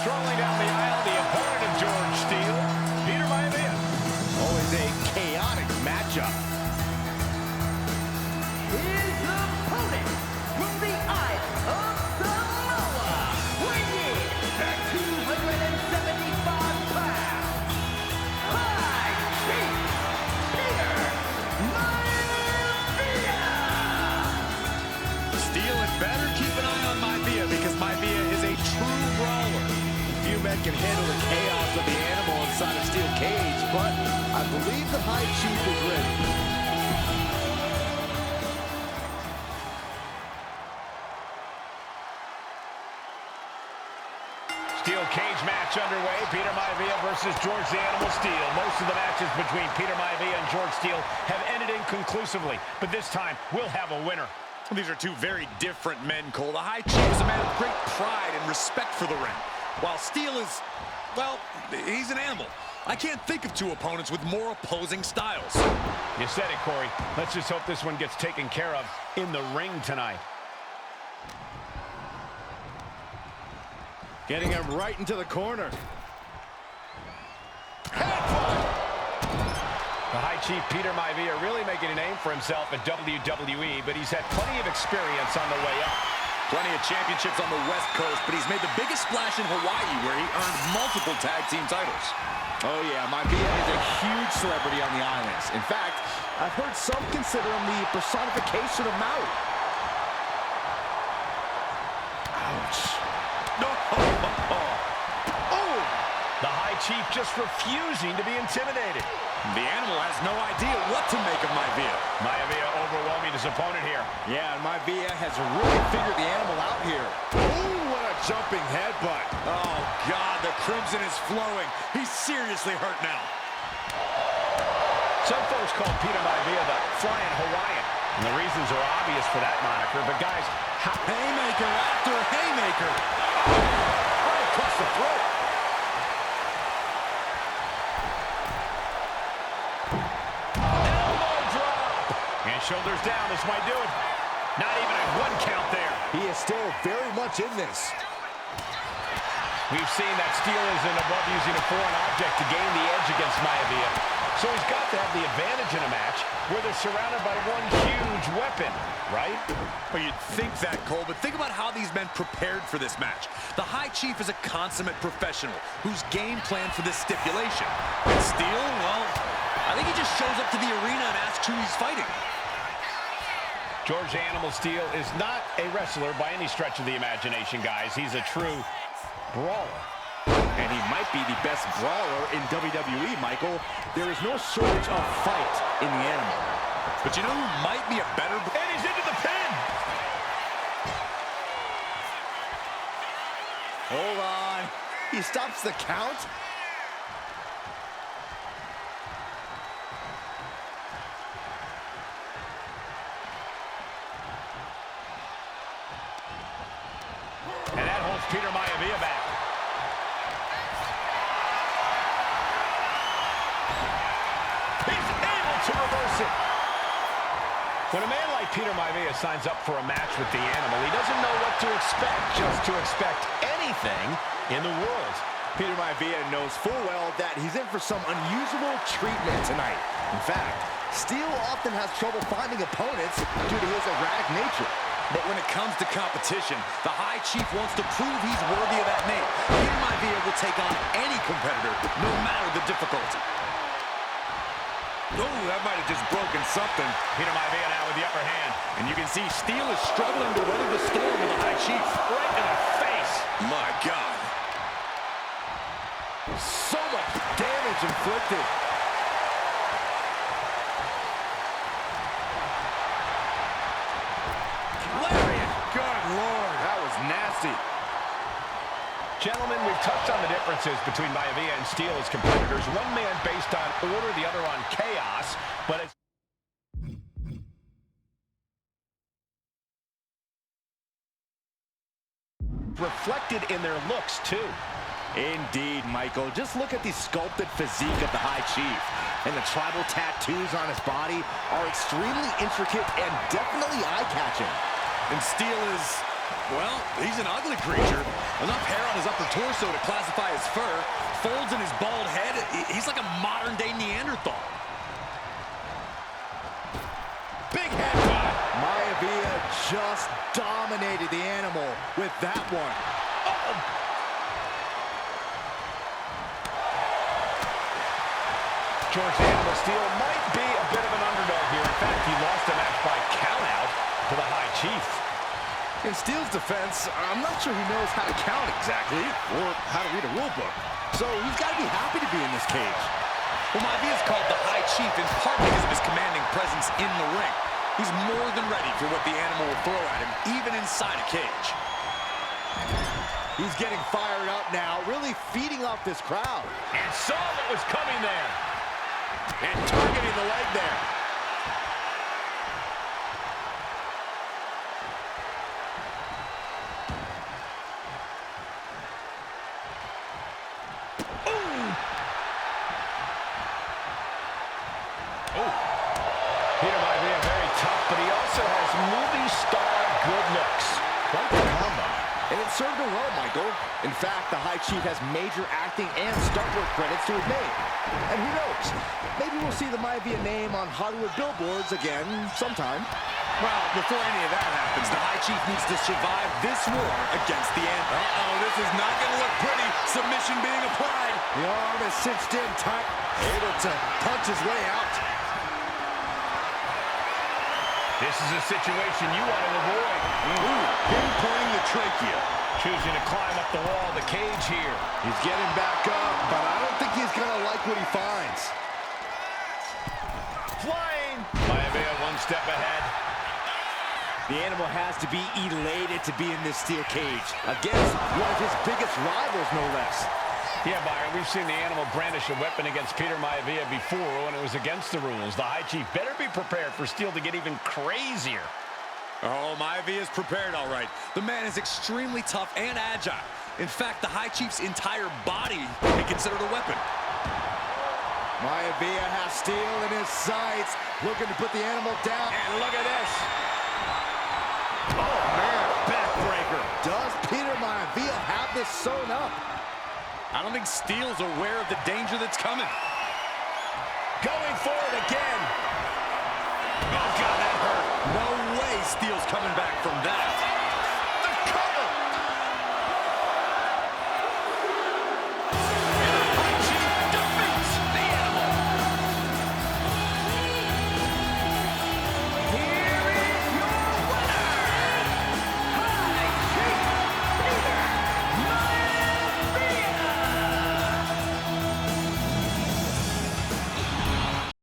strolling down the aisle, the opponent of George Steele, Peter Maivia. Always a chaotic matchup. His opponent from the Isle of Samoa, weighing in at 275 pounds, High Chief Peter Maivia. Steele had better keep an eye on Maivia because Maivia is a true brawler. Few men can handle the chaos of the animal inside a steel cage, but I believe the High Chief is ready. Steel cage match underway. Peter Maivia versus George the Animal Steele. Most of the matches between Peter Maivia and George Steele have ended inconclusively, but this time we'll have a winner. These are two very different men, Cole. The High Chief is a man of great pride and respect for the ring, while Steele is, well, he's an animal. I can't think of two opponents with more opposing styles. You said it, Corey. Let's just hope this one gets taken care of in the ring tonight. Getting him right into the corner. The High Chief Peter Maivia really making a name for himself at WWE, but he's had plenty of experience on the way up. Plenty of championships on the West Coast, but he's made the biggest splash in Hawaii, where he earned multiple tag team titles. Oh yeah, Maivia is a huge celebrity on the islands. In fact, I've heard some consider him the personification of Maui. Ouch. No. Oh! The High Chief just refusing to be intimidated. The animal has no idea what to make of Maivia. Maivia overwhelming his opponent here. Yeah, and Maivia has really figured the animal out here. Ooh, what a jumping headbutt. Oh, God, the crimson is flowing. He's seriously hurt now. Some folks call Peter Maivia the Flying Hawaiian, and the reasons are obvious for that moniker, but guys, haymaker after haymaker. Right across the throat. Shoulders down, this might do it. Not even a one count there. He is still very much in this. We've seen that Steele isn't above using a foreign object to gain the edge against Maivia. So he's got to have the advantage in a match where they're surrounded by one huge weapon, right? Well, you'd think that, Cole, but think about how these men prepared for this match. The High Chief is a consummate professional who's game planned for this stipulation. And Steele, well, I think he just shows up to the arena and asks who he's fighting. George Animal Steele is not a wrestler by any stretch of the imagination, guys. He's a true brawler. And he might be the best brawler in WWE, Michael. There is no shortage of fight in the animal. But you know who might be a better... And he's into the pin! Hold on. He stops the count? And that holds Peter Maivia back. He's able to reverse it. When a man like Peter Maivia signs up for a match with the animal, he doesn't know what to expect, just to expect anything in the world. Peter Maivia knows full well that he's in for some unusual treatment tonight. In fact, Steele often has trouble finding opponents due to his erratic nature. But when it comes to competition, the High Chief wants to prove he's worthy of that name. Peter Maivia will take on any competitor, no matter the difficulty. Oh, that might have just broken something. Peter Maivia now with the upper hand. And you can see Steele is struggling to weather the storm with the High Chief. Right in the face. My God. So much damage inflicted. Lariat. Good Lord, that was nasty. Gentlemen, we've touched on the differences between Maivia and Steele as competitors. One man based on order, the other on chaos. But it's reflected in their looks, too. Indeed, Michael. Just look at the sculpted physique of the High Chief. And the tribal tattoos on his body are extremely intricate and definitely eye-catching. And Steele is, Well, he's an ugly creature. Enough hair on his upper torso to classify as fur. Folds in his bald head. He's like a modern-day Neanderthal. Big headbutt. Maivia just dominated the animal with that one. Oh. George Animal Steele might be a bit of an underdog here. In fact, he lost the match by countout to the High Chief. In Steele's defense, I'm not sure he knows how to count exactly, or how to read a rule book. So he's got to be happy to be in this cage. Well, Maivia is called the High Chief in part because of his commanding presence in the ring. He's more than ready for what the animal will throw at him, even inside a cage. He's getting fired up now, really feeding off this crowd. And saw what was coming there. And targeting the leg there. Peter Maivia very tough, but he also has movie star good looks. Quite the combo. And it served him well, Michael. In fact, the High Chief has major acting and stunt work credits to his name. And who knows, maybe we'll see the Maivia name on Hollywood billboards again sometime. Well, before any of that happens, the High Chief needs to survive this war against the animal. Uh-oh, this is not going to look pretty. Submission being applied. The arm is cinched in tight, able to punch his way out. This is a situation you want to avoid. Pinpointing the trachea. Choosing to climb up the wall of the cage here. He's getting back up, but I don't think he's going to like what he finds. Flying. Maivia one step ahead. The animal has to be elated to be in this steel cage against one of his biggest rivals, no less. Yeah, Byron, we've seen the animal brandish a weapon against Peter Maivia before when it was against the rules. The High Chief better be prepared for Steele to get even crazier. Oh, Maivia is prepared, all right. The man is extremely tough and agile. In fact, the High Chief's entire body can be considered a weapon. Maivia has Steele in his sights, looking to put the animal down. And look at this. Oh, man, backbreaker. Does Peter Maivia have this sewn up? I don't think Steele's aware of the danger that's coming. Going for it again. Oh, God, that hurt. No way Steele's coming back from that.